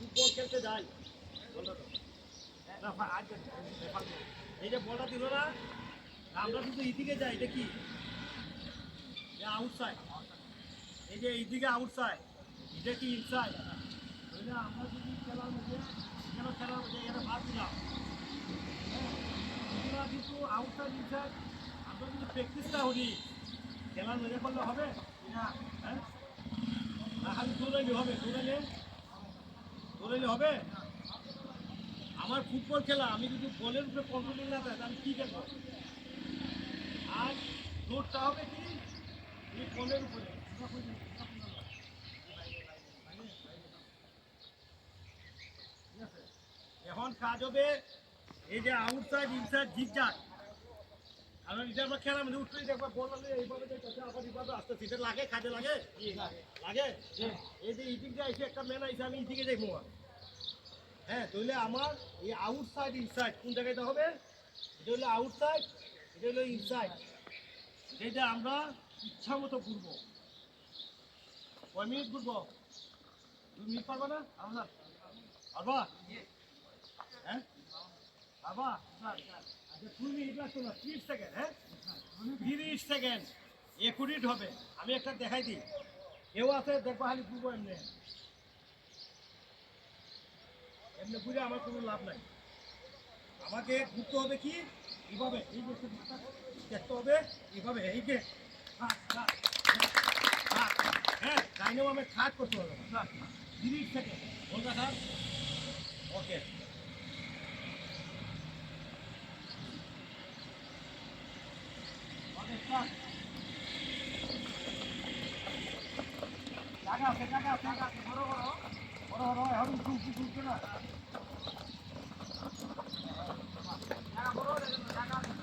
football খেলতে যাই বলটা তো এই যে বলটা দিল না আমরা কিন্তু এইদিকে যাই এটা কি আউটসাইড এই যে এইদিকে আউটসাইড এটা কি ইনসাইড আমরা যদি খেলার মধ্যে এখানে খেলার মধ্যে এখানে বাদ দিলাম হ্যাঁ কিন্তু আউটসাইড ইনসাইড আমরা যদি প্র্যাকটিসটা করি খেলার মধ্যে করলে হবে না হ্যাঁ না খালি দৌড়াইলে হবে দৌড়াইলে হবে আমার ফুটবল খেলা আমি যদি বলের উপরে কন্ট্রোল না থাকে আমি কী খেলবো আর দৌড়টা হবে কি এই বলের উপরে এখন কাজ হবে এই যে আউটসাইড ইনসাইড জিগজাগ কারণ এটা আমরা খেলার মধ্যে উঠতে দেখবো বল এইভাবে আবার এইভাবে আসতেছি এটা লাগে কাজে লাগে লাগে এই যে ইদিকে এসে একটা ম্যান আইসে আমি ইদিকে দেখবো হ্যাঁ তাহলে আমার এই আউটসাইড ইনসাইড কোন জায়গাটা হবে এটা হলো আউটসাইড এটা হলো ইনসাইড যেটা আমরা ইচ্ছা মতো ঘুরবো কয় মিনিট ঘুরবো 2 মিনিট পারবা না আমরা পারবা হ্যাঁ পারবা আচ্ছা 2 মিনিট লাগতো না 30 সেকেন্ড হ্যাঁ 30 সেকেন্ড একুরেট হবে আমি একটা দেখাই দিই কেউ আছে দেখবা খালি ঘুরবো এমনি এমনি ঘুরে আমার কোনো লাভ নাই আমাকে ঘুরতে হবে কি এইভাবে এই যে দেখতে হবে এইভাবে এই যে হ্যাঁ ডাইনেও আমি খাট করতে হবে 30 সেকেন্ড বলবা স্যার ওকে জায়গা আছে বড় এখন না জায়গা বড় জায়গা